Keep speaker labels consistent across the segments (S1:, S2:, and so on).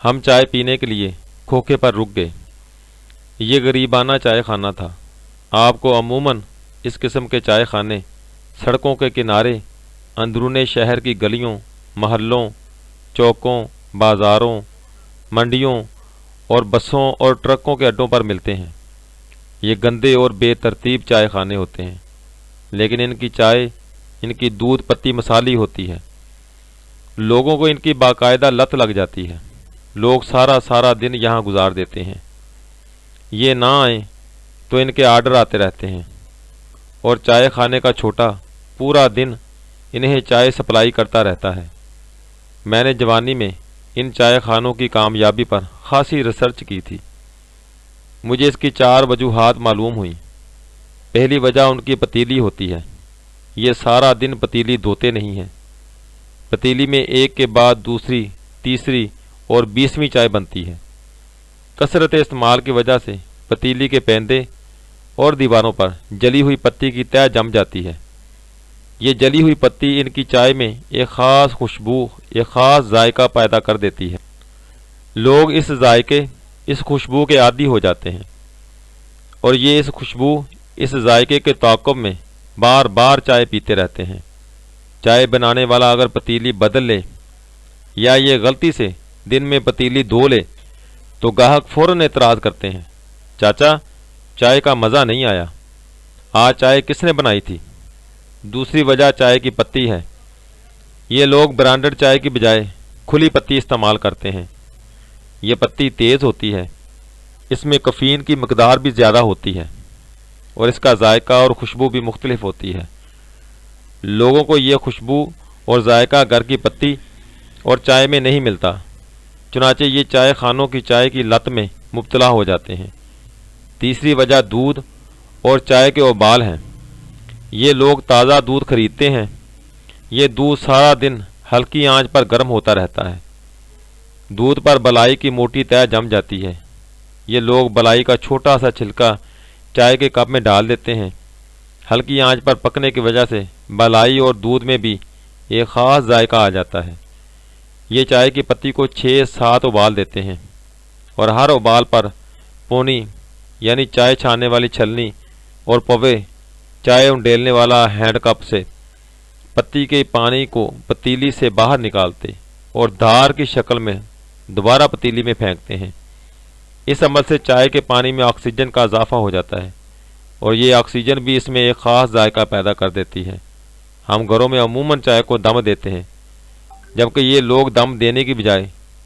S1: ہم چائے پینے کے لیے کھوکھے پر رک گئے۔ یہ غریبانہ چائے خانہ تھا۔ آپ کو عموماً اس قسم کے چائے خانے سڑکوں کے کنارے، اندرون شہر کی گلیوں، محلوں، چوکوں، بازاروں، منڈیوں اور بسوں اور ٹرکوں کے اڈوں پر ملتے ہیں۔ یہ گندے اور بے ترتیب چائے خانے ہوتے ہیں، لیکن ان کی چائے ان کی دودھ پتی مسالی ہوتی ہے۔ لوگوں کو ان کی باقاعدہ لت لگ جاتی ہے۔ لوگ سارا دن یہاں گزار دیتے ہیں۔ یہ نہ آئیں تو ان کے آرڈر آتے رہتے ہیں، اور چائے خانے کا چھوٹا پورا دن انہیں چائے سپلائی کرتا رہتا ہے۔ میں نے جوانی میں ان چائے خانوں کی کامیابی پر خاصی ریسرچ کی تھی۔ مجھے اس کی 4 وجوہات معلوم ہوئیں۔ پہلی وجہ ان کی پتیلی ہوتی ہے۔ یہ سارا دن پتیلی دھوتے نہیں ہیں۔ پتیلی میں ایک کے بعد دوسری، تیسری اور 20ویں چائے بنتی ہے۔ کثرت استعمال کی وجہ سے پتیلی کے پیندے اور دیواروں پر جلی ہوئی پتی کی تہ جم جاتی ہے۔ یہ جلی ہوئی پتی ان کی چائے میں ایک خاص خوشبو، ایک خاص ذائقہ پیدا کر دیتی ہے۔ لوگ اس ذائقے، اس خوشبو کے عادی ہو جاتے ہیں، اور یہ اس خوشبو، اس ذائقے کے تعاقب میں بار بار چائے پیتے رہتے ہیں۔ چائے بنانے والا اگر پتیلی بدل لے یا یہ غلطی سے دن میں پتیلی دھو لے تو گاہک فوراً اعتراض کرتے ہیں، چاچا چائے کا مزہ نہیں آیا، آج چائے کس نے بنائی تھی؟ دوسری وجہ چائے کی پتی ہے۔ یہ لوگ برانڈڈ چائے کی بجائے کھلی پتی استعمال کرتے ہیں۔ یہ پتی تیز ہوتی ہے، اس میں کیفین کی مقدار بھی زیادہ ہوتی ہے، اور اس کا ذائقہ اور خوشبو بھی مختلف ہوتی ہے۔ لوگوں کو یہ خوشبو اور ذائقہ گھر کی پتی اور چائے میں نہیں ملتا، چنانچہ یہ چائے خانوں کی چائے کی لت میں مبتلا ہو جاتے ہیں۔ تیسری وجہ دودھ اور چائے کے ابال ہیں۔ یہ لوگ تازہ دودھ خریدتے ہیں۔ یہ دودھ سارا دن ہلکی آنچ پر گرم ہوتا رہتا ہے۔ دودھ پر بلائی کی موٹی تہ جم جاتی ہے۔ یہ لوگ بلائی کا چھوٹا سا چھلکا چائے کے کپ میں ڈال دیتے ہیں۔ ہلکی آنچ پر پکنے کی وجہ سے بلائی اور دودھ میں بھی ایک خاص ذائقہ آ جاتا ہے۔ یہ چائے کی پتی کو 6-7 ابال دیتے ہیں، اور ہر ابال پر پونی یعنی چائے چھاننے والی چھلنی اور پوے چائے انڈیلنے والا ہینڈ کپ سے پتی کے پانی کو پتیلی سے باہر نکالتے اور دھار کی شکل میں دوبارہ پتیلی میں پھینکتے ہیں۔ اس عمل سے چائے کے پانی میں آکسیجن کا اضافہ ہو جاتا ہے، اور یہ آکسیجن بھی اس میں ایک خاص ذائقہ پیدا کر دیتی ہے۔ ہم گھروں میں عموماً چائے کو دم دیتے ہیں، جبکہ یہ لوگ دم دینے کی بجائے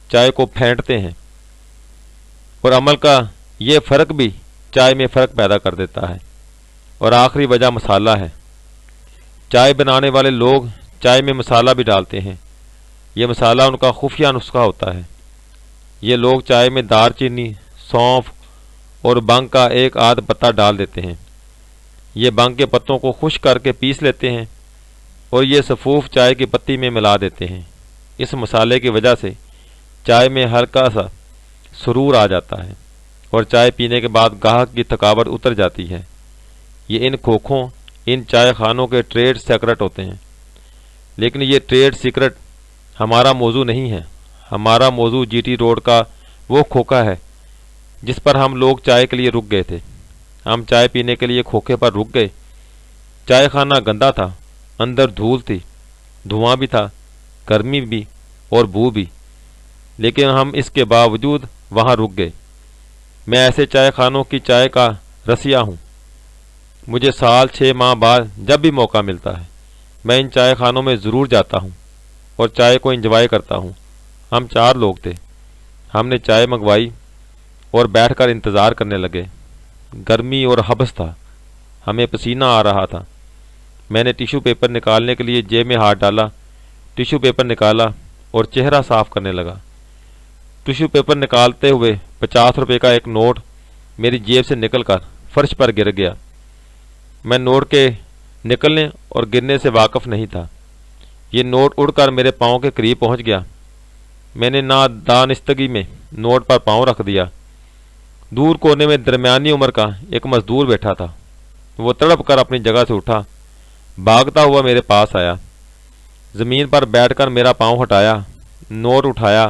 S1: چائے کو پھینٹتے ہیں، اور عمل کا یہ فرق بھی چائے میں فرق پیدا کر دیتا ہے۔ اور آخری وجہ مسالہ ہے۔ چائے بنانے والے لوگ چائے میں مسالہ بھی ڈالتے ہیں۔ یہ مسالہ ان کا خفیہ نسخہ ہوتا ہے۔ یہ لوگ چائے میں دار چینی، سونف اور بنگ کا ایک آدھ پتا ڈال دیتے ہیں۔ یہ بنگ کے پتوں کو خشک کر کے پیس لیتے ہیں، اور یہ سفوف چائے کی پتی میں ملا دیتے ہیں۔ اس مسالے کی وجہ سے چائے میں ہلکا سا سرور آ جاتا ہے، اور چائے پینے کے بعد گاہک کی تھکاوٹ اتر جاتی ہے۔ یہ ان کھوکھوں، ان چائے خانوں کے ٹریڈ سیکرٹ ہوتے ہیں، لیکن یہ ٹریڈ سیکرٹ ہمارا موضوع نہیں ہے۔ ہمارا موضوع جی ٹی روڈ کا وہ کھوکھا ہے جس پر ہم لوگ چائے کے لیے رک گئے تھے۔ ہم چائے پینے کے لیے کھوکھے پر رک گئے۔ چائے خانہ گندا تھا، اندر دھول تھی، دھواں بھی تھا، گرمی بھی اور بو بھی، لیکن ہم اس کے باوجود وہاں رک گئے۔ میں ایسے چائے خانوں کی چائے کا رسیا ہوں۔ مجھے سال 6 ماہ بعد جب بھی موقع ملتا ہے میں ان چائے خانوں میں ضرور جاتا ہوں اور چائے کو انجوائے کرتا ہوں۔ ہم 4 لوگ تھے۔ ہم نے چائے منگوائی اور بیٹھ کر انتظار کرنے لگے۔ گرمی اور حبس تھا، ہمیں پسینہ آ رہا تھا۔ میں نے ٹیشو پیپر نکالنے کے لیے جیب میں ہاتھ ڈالا، ٹیشو پیپر نکالا اور چہرہ صاف کرنے لگا۔ ٹیشو پیپر نکالتے ہوئے 50 روپے کا ایک نوٹ میری جیب سے نکل کر فرش پر گر گیا۔ میں نوٹ کے نکلنے اور گرنے سے واقف نہیں تھا۔ یہ نوٹ اڑ کر میرے پاؤں کے قریب پہنچ گیا۔ میں نے نادانستگی میں نوٹ پر پاؤں رکھ دیا۔ دور کونے میں درمیانی عمر کا ایک مزدور بیٹھا تھا۔ وہ تڑپ کر اپنی جگہ سے اٹھا، بھاگتا ہوا میرے پاس آیا، زمین پر بیٹھ کر میرا پاؤں ہٹایا، نوٹ اٹھایا،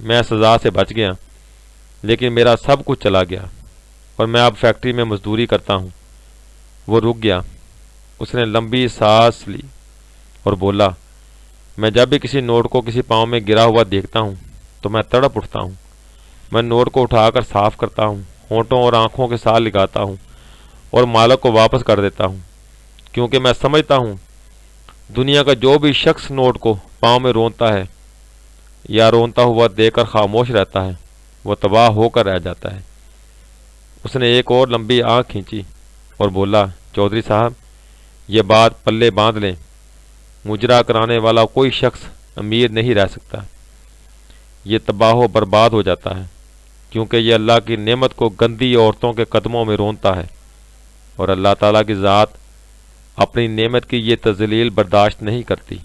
S1: میں سزا سے بچ گیا، لیکن میرا سب کچھ چلا گیا اور میں اب فیکٹری میں مزدوری کرتا ہوں۔ وہ رک گیا، اس نے لمبی سانس لی اور بولا، میں جب بھی کسی نوٹ کو کسی پاؤں میں گرا ہوا دیکھتا ہوں تو میں تڑپ اٹھتا ہوں۔ میں نوٹ کو اٹھا کر صاف کرتا ہوں، ہونٹوں اور آنکھوں کے ساتھ لگاتا ہوں اور مالک کو واپس کر دیتا ہوں، کیونکہ میں سمجھتا ہوں دنیا کا جو بھی شخص نوٹ کو پاؤں میں رونتا ہے یا رونتا ہوا دیکھ کر خاموش رہتا ہے وہ تباہ ہو کر رہ جاتا ہے۔ اس نے ایک اور لمبی آنکھ کھینچی اور بولا، چودھری صاحب، یہ بات پلے باندھ لیں، مجرا کرانے والا کوئی شخص امیر نہیں رہ سکتا، یہ تباہ و برباد ہو جاتا ہے، کیونکہ یہ اللہ کی نعمت کو گندی عورتوں کے قدموں میں رونتا ہے، اور اللہ تعالیٰ کی ذات اپنی نعمت کی یہ تذلیل برداشت نہیں کرتی۔